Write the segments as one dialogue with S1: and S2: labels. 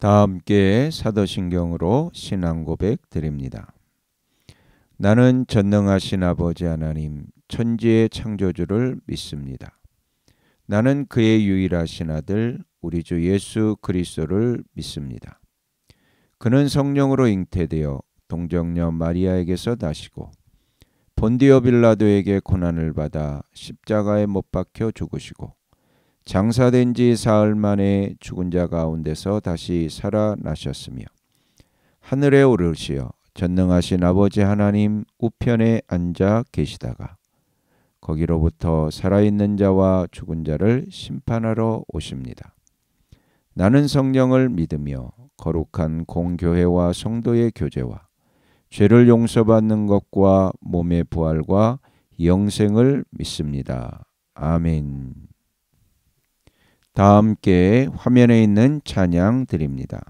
S1: 다 함께 사도신경으로 신앙 고백 드립니다. 나는 전능하신 아버지 하나님 천지의 창조주를 믿습니다. 나는 그의 유일하신 아들 우리 주 예수 그리스도를 믿습니다. 그는 성령으로 잉태되어 동정녀 마리아에게서 나시고 본디오 빌라도에게 고난을 받아 십자가에 못 박혀 죽으시고 장사된 지 사흘 만에 죽은 자 가운데서 다시 살아나셨으며 하늘에 오르시어 전능하신 아버지 하나님 우편에 앉아 계시다가 거기로부터 살아있는 자와 죽은 자를 심판하러 오십니다. 나는 성령을 믿으며 거룩한 공교회와 성도의 교제와 죄를 용서받는 것과 몸의 부활과 영생을 믿습니다. 아멘. 다 함께 화면에 있는 찬양 드립니다.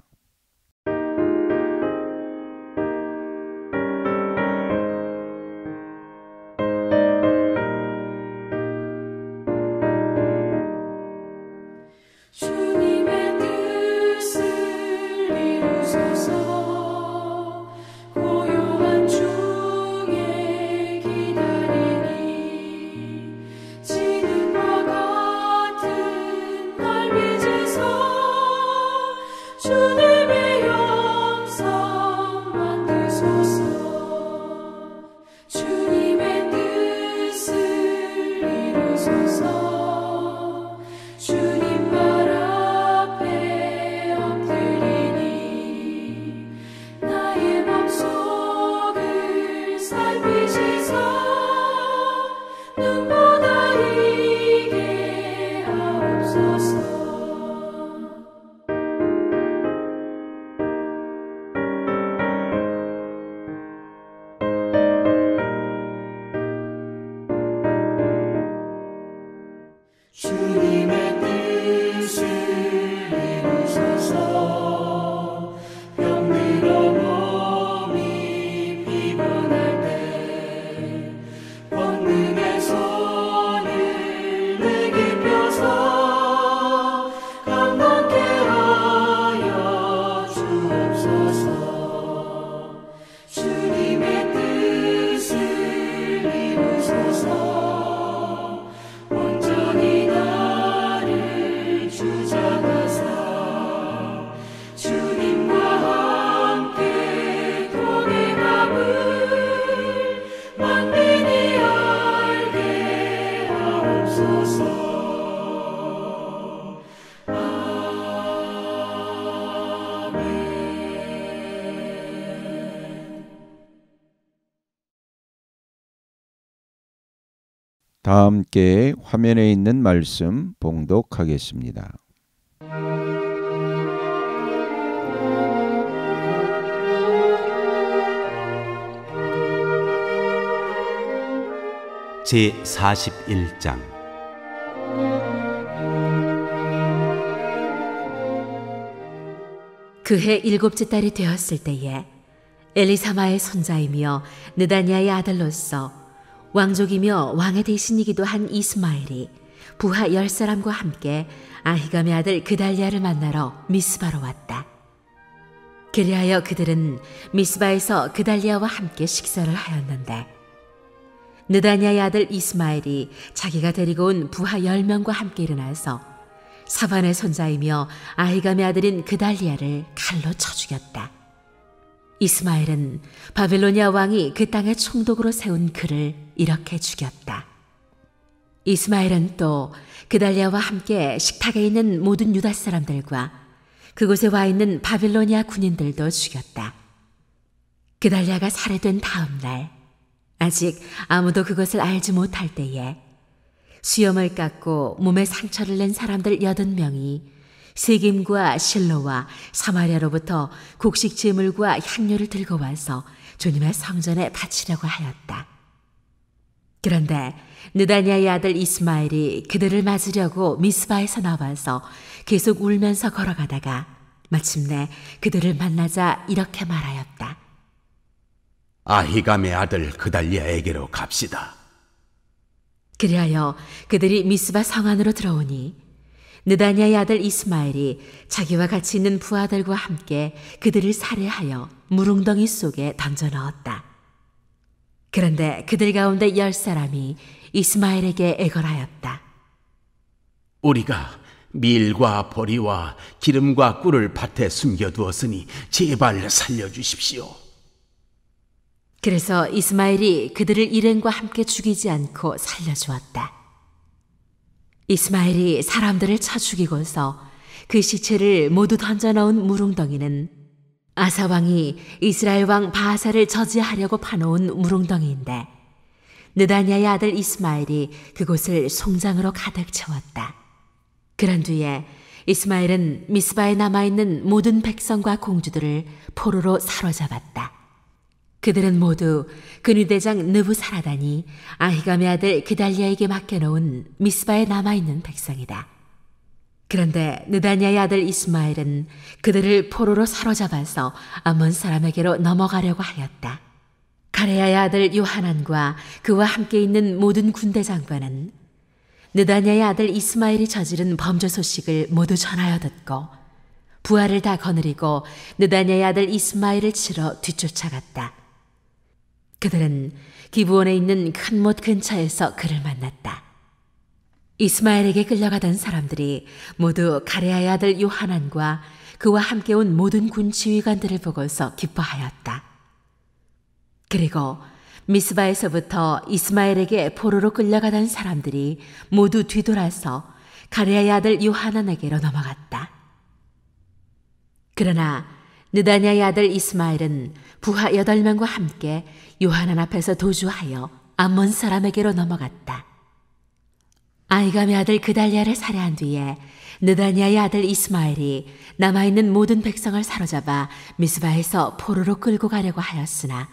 S1: 다 함께 화면에 있는 말씀 봉독하겠습니다.
S2: 제41장
S3: 그해 7째 달이 되었을 때에 엘리사마의 손자이며 느다냐의 아들로서 왕족이며 왕의 대신이기도 한 이스마엘이 부하 10사람과 함께 아히감의 아들 그달리아를 만나러 미스바로 왔다. 그리하여 그들은 미스바에서 그달리아와 함께 식사를 하였는데 느다냐의 아들 이스마엘이 자기가 데리고 온 부하 10명과 함께 일어나서 사반의 손자이며 아히감의 아들인 그달리아를 칼로 쳐 죽였다. 이스마엘은 바빌로니아 왕이 그 땅에 총독으로 세운 그를 이렇게 죽였다. 이스마엘은 또 그달리아와 함께 식탁에 있는 모든 유다 사람들과 그곳에 와 있는 바빌로니아 군인들도 죽였다. 그달리아가 살해된 다음 날, 아직 아무도 그것을 알지 못할 때에 수염을 깎고 몸에 상처를 낸 사람들 80명이 세겜과 실로와 사마리아로부터 곡식 제물과 향료를 들고 와서 주님의 성전에 바치려고 하였다. 그런데 느다냐의 아들 이스마엘이 그들을 맞으려고 미스바에서 나와서 계속 울면서 걸어가다가 마침내 그들을 만나자 이렇게 말하였다.
S2: 아히감의 아들 그달리아에게로 갑시다.
S3: 그리하여 그들이 미스바 성 안으로 들어오니 느다냐의 아들 이스마엘이 자기와 같이 있는 부하들과 함께 그들을 살해하여 물웅덩이 속에 던져 넣었다. 그런데 그들 가운데 10사람이 이스마엘에게 애걸하였다.
S2: 우리가 밀과 보리와 기름과 꿀을 밭에 숨겨두었으니 제발 살려주십시오.
S3: 그래서 이스마엘이 그들을 일행과 함께 죽이지 않고 살려주었다. 이스마엘이 사람들을 쳐 죽이고서 그 시체를 모두 던져 넣은 물웅덩이는 아사 왕이 이스라엘 왕 바하사를 저지하려고 파놓은 물웅덩이인데 느다냐의 아들 이스마엘이 그곳을 송장으로 가득 채웠다. 그런 뒤에 이스마엘은 미스바에 남아있는 모든 백성과 공주들을 포로로 사로잡았다. 그들은 모두 근위대장 느부사라단이 아히감의 아들 그달리아에게 맡겨놓은 미스바에 남아있는 백성이다. 그런데 느다냐의 아들 이스마엘은 그들을 포로로 사로잡아서 암몬 사람에게로 넘어가려고 하였다. 가레야의 아들 요하난과 그와 함께 있는 모든 군대 장관은 느다냐의 아들 이스마엘이 저지른 범죄 소식을 모두 전하여 듣고 부하를 다 거느리고 느다냐의 아들 이스마엘을 치러 뒤쫓아갔다. 그들은 기브온에 있는 큰 못 근처에서 그를 만났다. 이스마엘에게 끌려가던 사람들이 모두 가레야의 아들 요하난과 그와 함께 온 모든 군 지휘관들을 보고서 기뻐하였다. 그리고 미스바에서부터 이스마엘에게 포로로 끌려가던 사람들이 모두 뒤돌아서 가레야의 아들 요하난에게로 넘어갔다. 그러나 느다냐의 아들 이스마엘은 부하 8명과 함께 요하난 앞에서 도주하여 암몬 사람에게로 넘어갔다. 아히감의 아들 그달리아를 살해한 뒤에 느다냐의 아들 이스마엘이 남아있는 모든 백성을 사로잡아 미스바에서 포로로 끌고 가려고 하였으나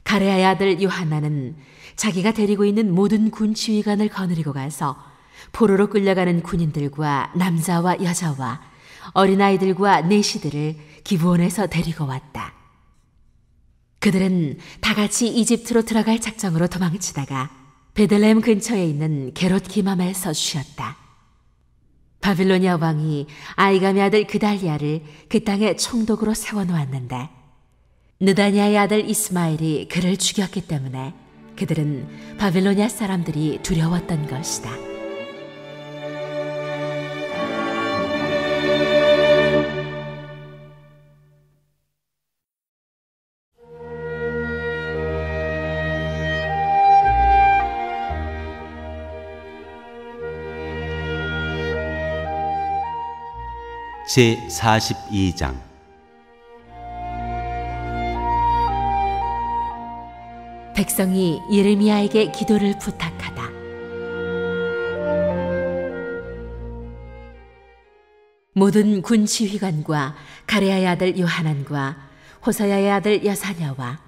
S3: 가레야의 아들 요하나는 자기가 데리고 있는 모든 군 지휘관을 거느리고 가서 포로로 끌려가는 군인들과 남자와 여자와 어린아이들과 내시들을 기브온에서 데리고 왔다. 그들은 다 같이 이집트로 들어갈 작정으로 도망치다가 베들레헴 근처에 있는 게롯 기맘에서 쉬었다. 바빌로니아 왕이 아히감의 아들 그달리아를 그 땅에 총독으로 세워놓았는데 느다냐의 아들 이스마엘이 그를 죽였기 때문에 그들은 바빌로니아 사람들이 두려웠던 것이다.
S2: 제42장
S3: 백성이 예레미야에게 기도를 부탁하다. 모든 군 지휘관과 가레야의 아들 요하난과 호사야의 아들 여사냐와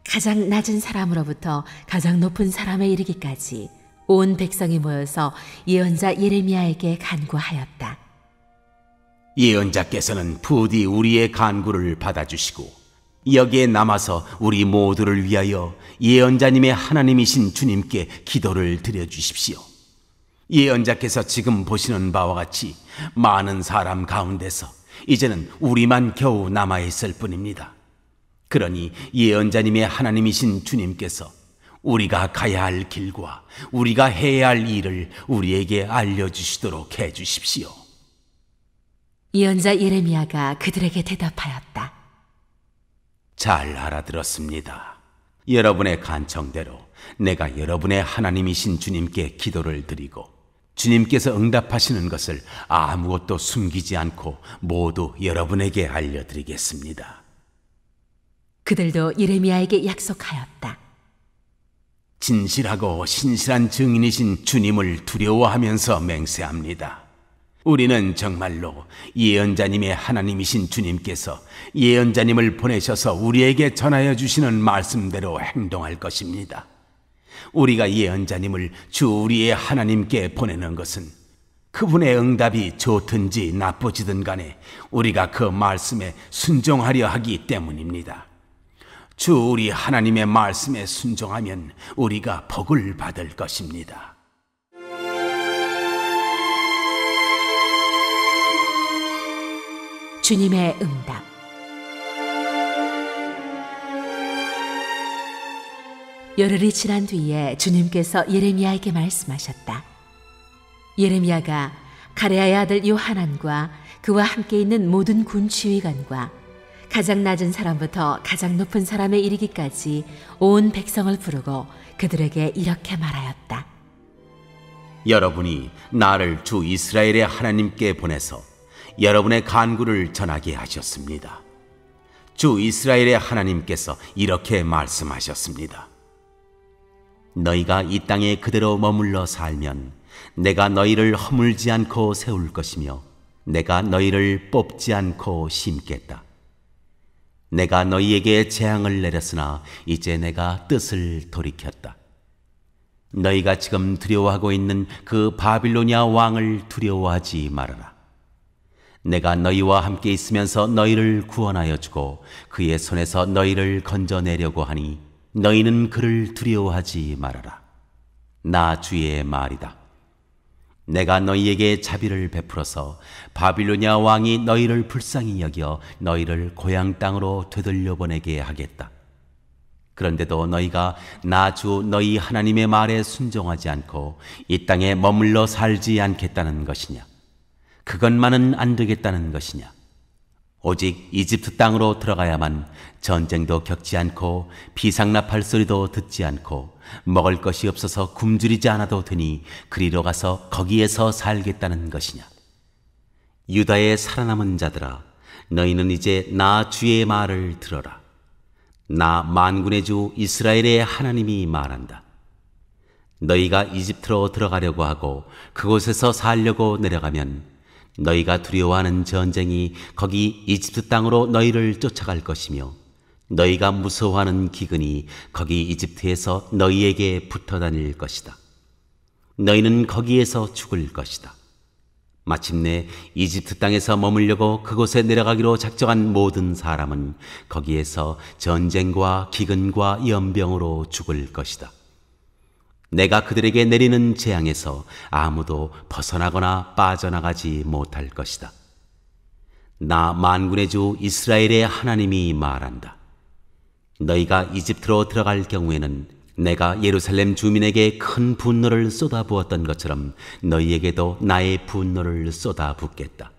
S3: 가장 낮은 사람으로부터 가장 높은 사람에 이르기까지 온 백성이 모여서 예언자 예레미야에게 간구하였다.
S2: 예언자께서는 부디 우리의 간구를 받아주시고 여기에 남아서 우리 모두를 위하여 예언자님의 하나님이신 주님께 기도를 드려주십시오. 예언자께서 지금 보시는 바와 같이 많은 사람 가운데서 이제는 우리만 겨우 남아있을 뿐입니다. 그러니 예언자님의 하나님이신 주님께서 우리가 가야 할 길과 우리가 해야 할 일을 우리에게 알려주시도록 해주십시오.
S3: 예언자 예레미야가 그들에게 대답하였다.
S2: 잘 알아들었습니다. 여러분의 간청대로 내가 여러분의 하나님이신 주님께 기도를 드리고 주님께서 응답하시는 것을 아무것도 숨기지 않고 모두 여러분에게 알려드리겠습니다.
S3: 그들도 예레미야에게 약속하였다.
S2: 진실하고 신실한 증인이신 주님을 두려워하면서 맹세합니다. 우리는 정말로 예언자님의 하나님이신 주님께서 예언자님을 보내셔서 우리에게 전하여 주시는 말씀대로 행동할 것입니다. 우리가 예언자님을 주 우리의 하나님께 보내는 것은 그분의 응답이 좋든지 나쁘지든 간에 우리가 그 말씀에 순종하려 하기 때문입니다. 주 우리 하나님의 말씀에 순종하면 우리가 복을 받을 것입니다.
S3: 주님의 응답. 열흘이 지난 뒤에 주님께서 예레미야에게 말씀하셨다. 예레미야가 가레아의 아들 요하난과 그와 함께 있는 모든 군 지휘관과 가장 낮은 사람부터 가장 높은 사람에 이르기까지 온 백성을 부르고 그들에게 이렇게 말하였다.
S2: 여러분이 나를 주 이스라엘의 하나님께 보내서 여러분의 간구를 전하게 하셨습니다. 주 이스라엘의 하나님께서 이렇게 말씀하셨습니다. 너희가 이 땅에 그대로 머물러 살면 내가 너희를 허물지 않고 세울 것이며 내가 너희를 뽑지 않고 심겠다. 내가 너희에게 재앙을 내렸으나 이제 내가 뜻을 돌이켰다. 너희가 지금 두려워하고 있는 그 바빌로니아 왕을 두려워하지 말아라. 내가 너희와 함께 있으면서 너희를 구원하여 주고 그의 손에서 너희를 건져내려고 하니 너희는 그를 두려워하지 말아라. 나 주의 말이다. 내가 너희에게 자비를 베풀어서 바빌로니아 왕이 너희를 불쌍히 여겨 너희를 고향 땅으로 되돌려 보내게 하겠다. 그런데도 너희가 나 주 너희 하나님의 말에 순종하지 않고 이 땅에 머물러 살지 않겠다는 것이냐? 그것만은 안 되겠다는 것이냐? 오직 이집트 땅으로 들어가야만 전쟁도 겪지 않고 비상납할 소리도 듣지 않고 먹을 것이 없어서 굶주리지 않아도 되니 그리로 가서 거기에서 살겠다는 것이냐? 유다의 살아남은 자들아, 너희는 이제 나 주의 말을 들어라. 나 만군의 주 이스라엘의 하나님이 말한다. 너희가 이집트로 들어가려고 하고 그곳에서 살려고 내려가면 너희가 두려워하는 전쟁이 거기 이집트 땅으로 너희를 쫓아갈 것이며 너희가 무서워하는 기근이 거기 이집트에서 너희에게 붙어 다닐 것이다. 너희는 거기에서 죽을 것이다. 마침내 이집트 땅에서 머물려고 그곳에 내려가기로 작정한 모든 사람은 거기에서 전쟁과 기근과 연병으로 죽을 것이다. 내가 그들에게 내리는 재앙에서 아무도 벗어나거나 빠져나가지 못할 것이다. 나 만군의 주 이스라엘의 하나님이 말한다. 너희가 이집트로 들어갈 경우에는 내가 예루살렘 주민에게 큰 분노를 쏟아부었던 것처럼 너희에게도 나의 분노를 쏟아붓겠다.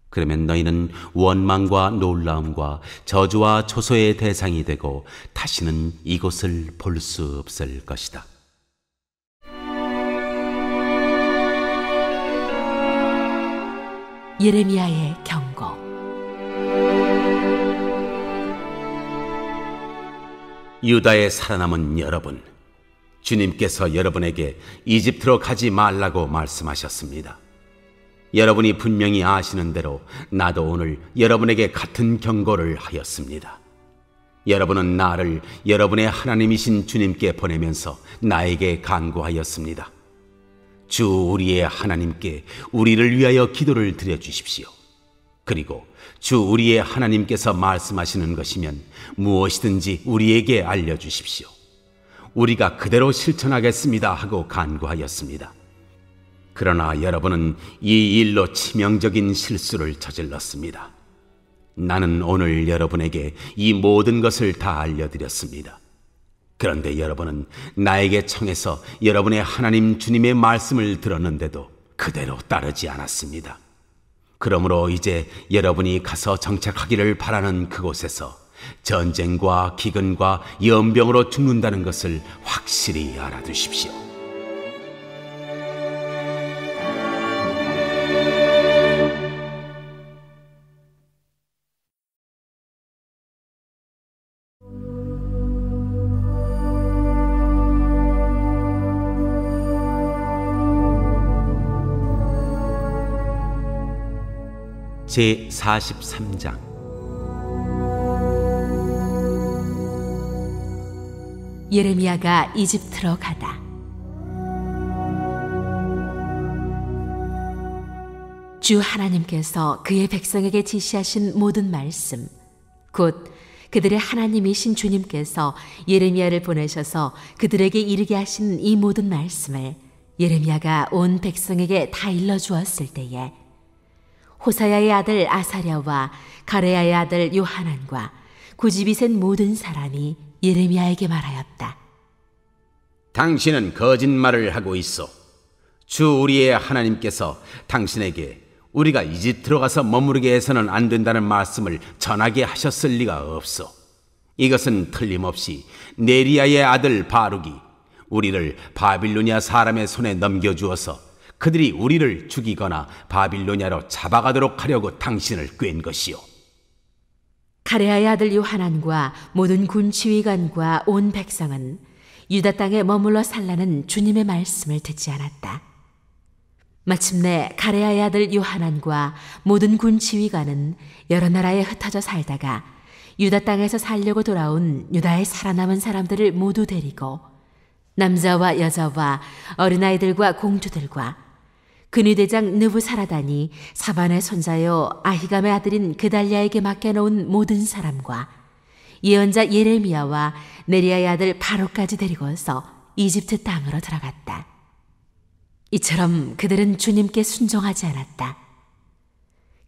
S2: 그러면 너희는 원망과 놀라움과 저주와 초소의 대상이 되고 다시는 이곳을 볼 수 없을 것이다.
S3: 예레미야의 경고.
S2: 유다에 살아남은 여러분, 주님께서 여러분에게 이집트로 가지 말라고 말씀하셨습니다. 여러분이 분명히 아시는 대로 나도 오늘 여러분에게 같은 경고를 하였습니다. 여러분은 나를 여러분의 하나님이신 주님께 보내면서 나에게 간구하였습니다. 주 우리의 하나님께 우리를 위하여 기도를 드려주십시오. 그리고 주 우리의 하나님께서 말씀하시는 것이면 무엇이든지 우리에게 알려주십시오. 우리가 그대로 실천하겠습니다 하고 간구하였습니다. 그러나 여러분은 이 일로 치명적인 실수를 저질렀습니다. 나는 오늘 여러분에게 이 모든 것을 다 알려드렸습니다. 그런데 여러분은 나에게 청해서 여러분의 하나님 주님의 말씀을 들었는데도 그대로 따르지 않았습니다. 그러므로 이제 여러분이 가서 정착하기를 바라는 그곳에서 전쟁과 기근과 연병으로 죽는다는 것을 확실히 알아두십시오. 제43장
S3: 예레미야가 이집트로 가다. 주 하나님께서 그의 백성에게 지시하신 모든 말씀, 곧 그들의 하나님이신 주님께서 예레미야를 보내셔서 그들에게 이르게 하신 이 모든 말씀을 예레미야가 온 백성에게 다 일러주었을 때에 호사야의 아들 아사랴와 가레야의 아들 요하난과 고집이 센 모든 사람이 예레미야에게 말하였다.
S2: 당신은 거짓말을 하고 있어. 주 우리의 하나님께서 당신에게 우리가 이집트로 가서 머무르게 해서는 안 된다는 말씀을 전하게 하셨을 리가 없어. 이것은 틀림없이 네리야의 아들 바룩이 우리를 바빌로니아 사람의 손에 넘겨주어서 그들이 우리를 죽이거나 바빌로니아로 잡아가도록 하려고 당신을 꾀는 것이요.
S3: 가레야의 아들 요하난과 모든 군 지휘관과 온 백성은 유다 땅에 머물러 살라는 주님의 말씀을 듣지 않았다. 마침내 가레야의 아들 요하난과 모든 군 지휘관은 여러 나라에 흩어져 살다가 유다 땅에서 살려고 돌아온 유다에 살아남은 사람들을 모두 데리고 남자와 여자와 어린아이들과 공주들과 근위대장 느부사라단이 사반의 손자요 아히감의 아들인 그달랴에게 맡겨놓은 모든 사람과 예언자 예레미야와 네리야의 아들 바로까지 데리고서 이집트 땅으로 들어갔다. 이처럼 그들은 주님께 순종하지 않았다.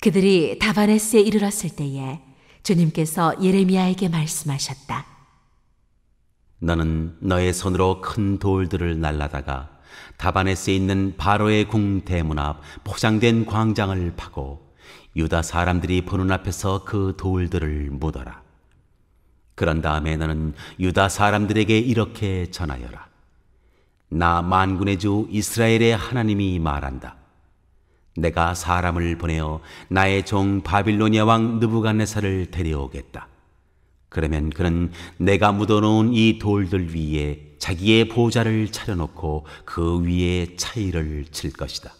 S3: 그들이 다바네스에 이르렀을 때에 주님께서 예레미야에게 말씀하셨다.
S2: 너는 너의 손으로 큰 돌들을 날라다가 다바네스에 있는 바로의 궁 대문 앞 포장된 광장을 파고 유다 사람들이 보는 앞에서 그 돌들을 묻어라. 그런 다음에 너는 유다 사람들에게 이렇게 전하여라. 나 만군의 주 이스라엘의 하나님이 말한다. 내가 사람을 보내어 나의 종 바빌로니아 왕 느부갓네살을 데려오겠다. 그러면 그는 내가 묻어놓은 이 돌들 위에 자기의 보좌를 차려놓고 그 위에 차의를 칠 것이다.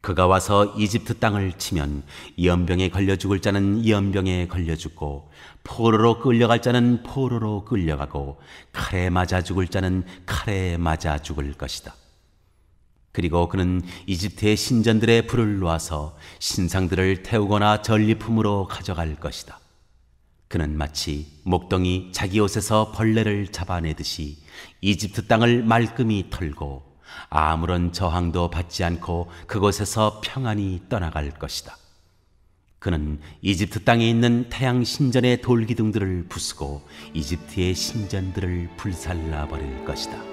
S2: 그가 와서 이집트 땅을 치면 연병에 걸려 죽을 자는 연병에 걸려 죽고 포로로 끌려갈 자는 포로로 끌려가고 칼에 맞아 죽을 자는 칼에 맞아 죽을 것이다. 그리고 그는 이집트의 신전들의 불을 놓아서 신상들을 태우거나 전리품으로 가져갈 것이다. 그는 마치 목동이 자기 옷에서 벌레를 잡아내듯이 이집트 땅을 말끔히 털고 아무런 저항도 받지 않고 그곳에서 평안히 떠나갈 것이다. 그는 이집트 땅에 있는 태양 신전의 돌기둥들을 부수고 이집트의 신전들을 불살라 버릴 것이다.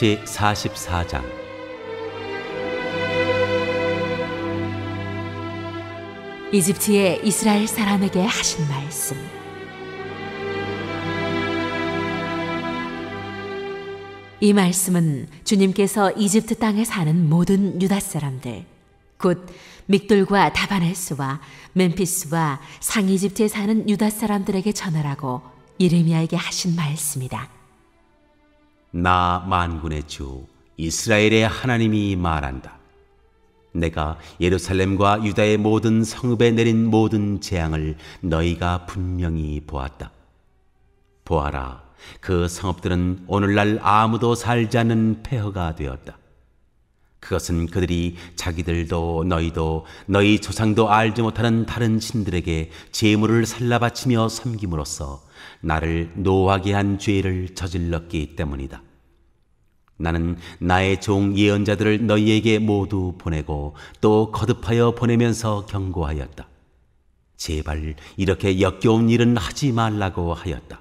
S2: 제44장
S3: 이집트의 이스라엘 사람에게 하신 말씀. 이 말씀은 주님께서 이집트 땅에 사는 모든 유다 사람들, 곧 믹돌과 다바네스와 멤피스와 상이집트에 사는 유다 사람들에게 전하라고 예레미야에게 하신 말씀이다.
S2: 나 만군의 주 이스라엘의 하나님이 말한다. 내가 예루살렘과 유다의 모든 성읍에 내린 모든 재앙을 너희가 분명히 보았다. 보아라, 그 성읍들은 오늘날 아무도 살지 않는 폐허가 되었다. 그것은 그들이 자기들도 너희도 너희 조상도 알지 못하는 다른 신들에게 제물을 살라 바치며 섬김으로써 나를 노하게 한 죄를 저질렀기 때문이다. 나는 나의 종 예언자들을 너희에게 모두 보내고 또 거듭하여 보내면서 경고하였다. 제발 이렇게 역겨운 일은 하지 말라고 하였다.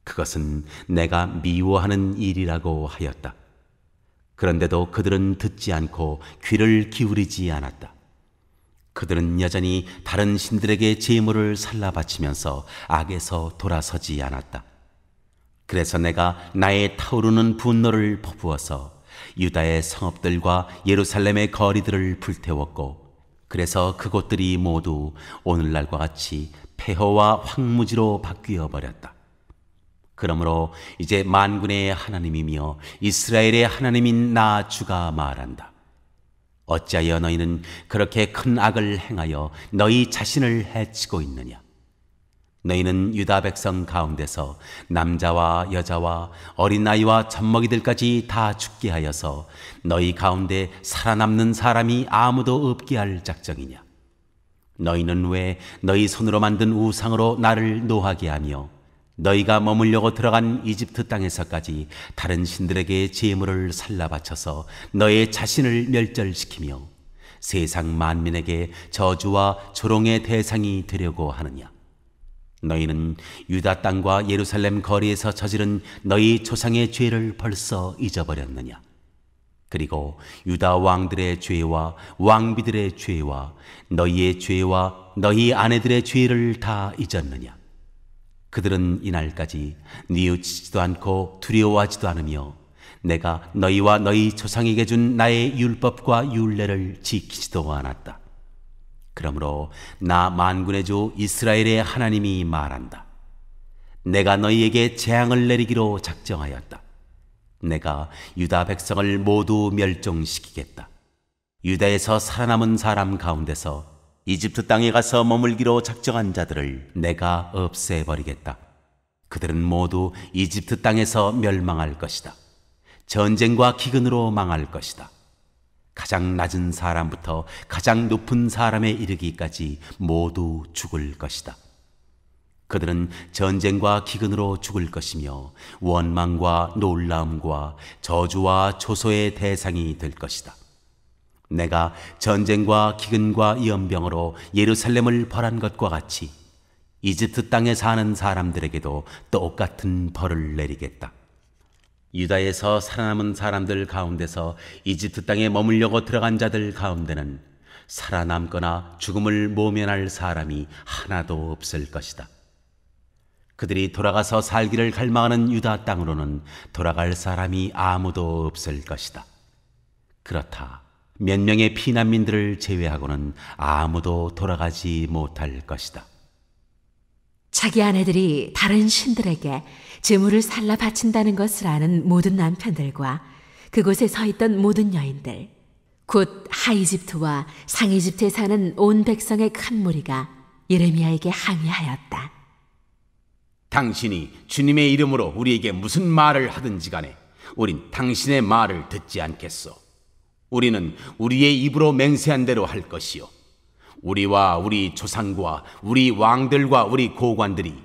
S2: 그것은 내가 미워하는 일이라고 하였다. 그런데도 그들은 듣지 않고 귀를 기울이지 않았다. 그들은 여전히 다른 신들에게 제물을 살라 바치면서 악에서 돌아서지 않았다. 그래서 내가 나의 타오르는 분노를 퍼부어서 유다의 성읍들과 예루살렘의 거리들을 불태웠고, 그래서 그곳들이 모두 오늘날과 같이 폐허와 황무지로 바뀌어 버렸다. 그러므로 이제 만군의 하나님이며 이스라엘의 하나님인 나 주가 말한다. 어찌하여 너희는 그렇게 큰 악을 행하여 너희 자신을 해치고 있느냐? 너희는 유다 백성 가운데서 남자와 여자와 어린 아이와 젖먹이들까지 다 죽게 하여서 너희 가운데 살아남는 사람이 아무도 없게 할 작정이냐? 너희는 왜 너희 손으로 만든 우상으로 나를 노하게 하며 너희가 머물려고 들어간 이집트 땅에서까지 다른 신들에게 제물을 살라 바쳐서 너의 자신을 멸절시키며 세상 만민에게 저주와 조롱의 대상이 되려고 하느냐? 너희는 유다 땅과 예루살렘 거리에서 저지른 너희 조상의 죄를 벌써 잊어버렸느냐? 그리고 유다 왕들의 죄와 왕비들의 죄와 너희의 죄와 너희 아내들의 죄를 다 잊었느냐? 그들은 이날까지 뉘우치지도 않고 두려워하지도 않으며 내가 너희와 너희 조상에게 준 나의 율법과 율례를 지키지도 않았다. 그러므로 나 만군의 주 이스라엘의 하나님이 말한다. 내가 너희에게 재앙을 내리기로 작정하였다. 내가 유다 백성을 모두 멸종시키겠다. 유다에서 살아남은 사람 가운데서 이집트 땅에 가서 머물기로 작정한 자들을 내가 없애버리겠다. 그들은 모두 이집트 땅에서 멸망할 것이다. 전쟁과 기근으로 망할 것이다. 가장 낮은 사람부터 가장 높은 사람에 이르기까지 모두 죽을 것이다. 그들은 전쟁과 기근으로 죽을 것이며 원망과 놀라움과 저주와 조소의 대상이 될 것이다. 내가 전쟁과 기근과 연병으로 예루살렘을 벌한 것과 같이 이집트 땅에 사는 사람들에게도 똑같은 벌을 내리겠다. 유다에서 살아남은 사람들 가운데서 이집트 땅에 머물려고 들어간 자들 가운데는 살아남거나 죽음을 모면할 사람이 하나도 없을 것이다. 그들이 돌아가서 살기를 갈망하는 유다 땅으로는 돌아갈 사람이 아무도 없을 것이다. 그렇다. 몇 명의 피난민들을 제외하고는 아무도 돌아가지 못할 것이다.
S3: 자기 아내들이 다른 신들에게 제물을 살라 바친다는 것을 아는 모든 남편들과 그곳에 서 있던 모든 여인들, 곧 하이집트와 상이집트에 사는 온 백성의 큰 무리가 예레미야에게 항의하였다.
S2: 당신이 주님의 이름으로 우리에게 무슨 말을 하든지 간에 우린 당신의 말을 듣지 않겠소. 우리는 우리의 입으로 맹세한 대로 할 것이요, 우리와 우리 조상과 우리 왕들과 우리 고관들이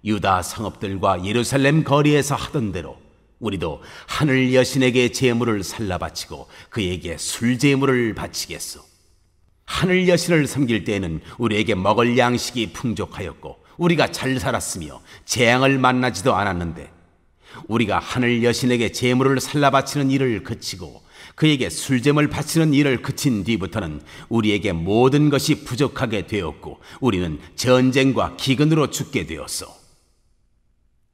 S2: 유다 성읍들과 예루살렘 거리에서 하던 대로 우리도 하늘 여신에게 제물을 살라 바치고 그에게 술 제물을 바치겠소. 하늘 여신을 섬길 때에는 우리에게 먹을 양식이 풍족하였고 우리가 잘 살았으며 재앙을 만나지도 않았는데 우리가 하늘 여신에게 제물을 살라 바치는 일을 그치고 그에게 술잼을 바치는 일을 그친 뒤부터는 우리에게 모든 것이 부족하게 되었고 우리는 전쟁과 기근으로 죽게 되었소.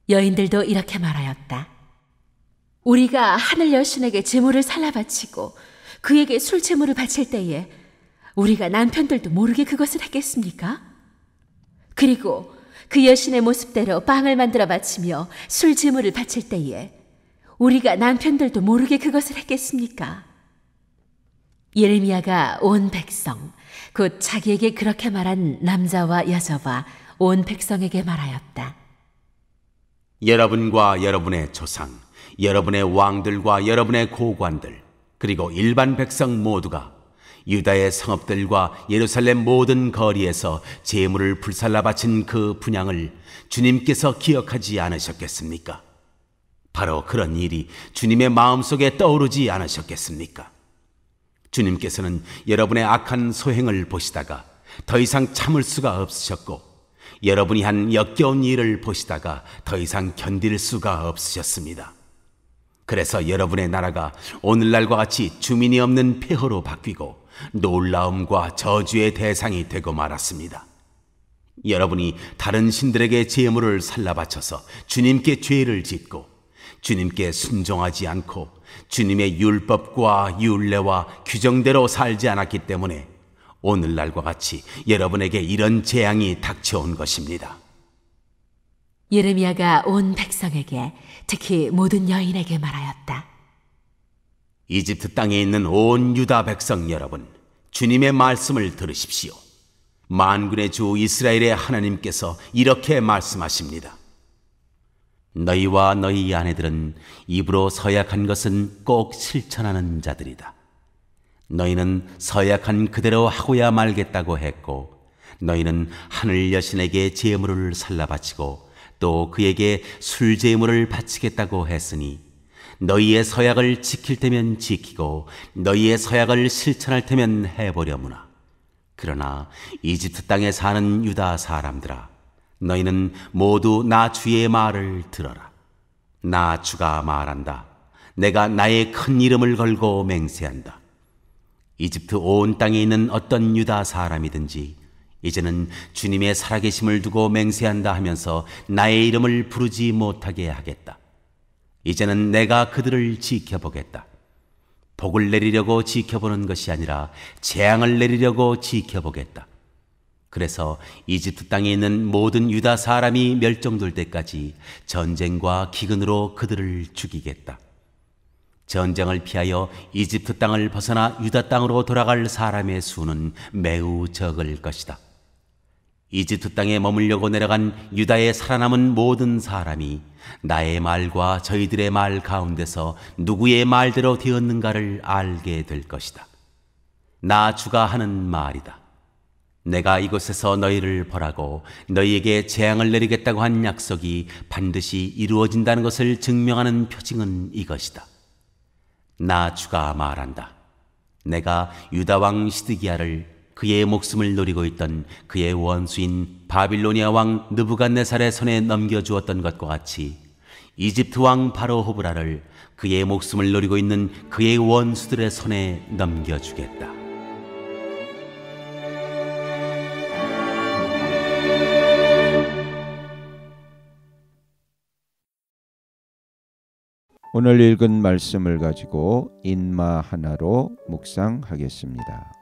S3: 여인들도 이렇게 말하였다. 우리가 하늘 여신에게 제물을 살라 바치고 그에게 술 제물을 바칠 때에 우리가 남편들도 모르게 그것을 했겠습니까? 그리고 그 여신의 모습대로 빵을 만들어 바치며 술 제물을 바칠 때에 우리가 남편들도 모르게 그것을 했겠습니까? 예레미야가 온 백성, 곧 자기에게 그렇게 말한 남자와 여자와 온 백성에게 말하였다.
S2: 여러분과 여러분의 조상, 여러분의 왕들과 여러분의 고관들, 그리고 일반 백성 모두가 유다의 성읍들과 예루살렘 모든 거리에서 제물을 불살라 바친 그 분향을 주님께서 기억하지 않으셨겠습니까? 바로 그런 일이 주님의 마음속에 떠오르지 않으셨겠습니까? 주님께서는 여러분의 악한 소행을 보시다가 더 이상 참을 수가 없으셨고 여러분이 한 역겨운 일을 보시다가 더 이상 견딜 수가 없으셨습니다. 그래서 여러분의 나라가 오늘날과 같이 주민이 없는 폐허로 바뀌고 놀라움과 저주의 대상이 되고 말았습니다. 여러분이 다른 신들에게 제물을 살라 바쳐서 주님께 죄를 짓고 주님께 순종하지 않고 주님의 율법과 율례와 규정대로 살지 않았기 때문에 오늘날과 같이 여러분에게 이런 재앙이 닥쳐온 것입니다.
S3: 예레미야가 온 백성에게 특히 모든 여인에게 말하였다.
S2: 이집트 땅에 있는 온 유다 백성 여러분, 주님의 말씀을 들으십시오. 만군의 주 이스라엘의 하나님께서 이렇게 말씀하십니다. 너희와 너희 아내들은 입으로 서약한 것은 꼭 실천하는 자들이다. 너희는 서약한 그대로 하고야 말겠다고 했고, 너희는 하늘 여신에게 제물을 살라 바치고 또 그에게 술 제물을 바치겠다고 했으니, 너희의 서약을 지킬 테면 지키고 너희의 서약을 실천할 테면 해보려무나. 그러나 이집트 땅에 사는 유다 사람들아, 너희는 모두 나 주의 말을 들어라. 나 주가 말한다. 내가 나의 큰 이름을 걸고 맹세한다. 이집트 온 땅에 있는 어떤 유다 사람이든지 이제는 주님의 살아계심을 두고 맹세한다 하면서 나의 이름을 부르지 못하게 하겠다. 이제는 내가 그들을 지켜보겠다. 복을 내리려고 지켜보는 것이 아니라 재앙을 내리려고 지켜보겠다. 그래서 이집트 땅에 있는 모든 유다 사람이 멸종될 때까지 전쟁과 기근으로 그들을 죽이겠다. 전쟁을 피하여 이집트 땅을 벗어나 유다 땅으로 돌아갈 사람의 수는 매우 적을 것이다. 이집트 땅에 머물려고 내려간 유다에 살아남은 모든 사람이 나의 말과 저희들의 말 가운데서 누구의 말대로 되었는가를 알게 될 것이다. 나 주가 하는 말이다. 내가 이곳에서 너희를 벌하고 너희에게 재앙을 내리겠다고 한 약속이 반드시 이루어진다는 것을 증명하는 표징은 이것이다. 나 주가 말한다. 내가 유다 왕 시드기야를 그의 목숨을 노리고 있던 그의 원수인 바빌로니아 왕 느부갓네살의 손에 넘겨주었던 것과 같이 이집트 왕 바로 호브라를 그의 목숨을 노리고 있는 그의 원수들의 손에 넘겨주겠다.
S1: 오늘 읽은 말씀을 가지고 인마 하나로 묵상하겠습니다.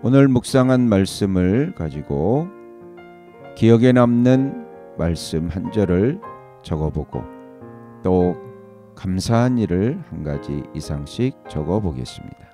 S1: 오늘 묵상한 말씀을 가지고 기억에 남는 말씀 한 절을 적어보고 또 감사한 일을 한 가지 이상씩 적어보겠습니다.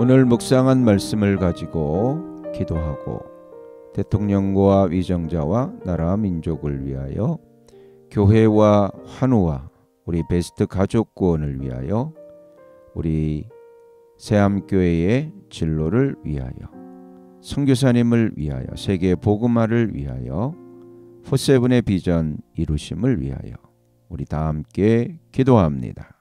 S1: 오늘 묵상한 말씀을 가지고 기도하고 대통령과 위정자와 나라 민족을 위하여 교회와 환우와 우리 베스트 가족 구원을 위하여 우리 새암교회의 진로를 위하여 선교사님을 위하여 세계 복음화를 위하여 포세븐의 비전 이루심을 위하여 우리 다 함께 기도합니다.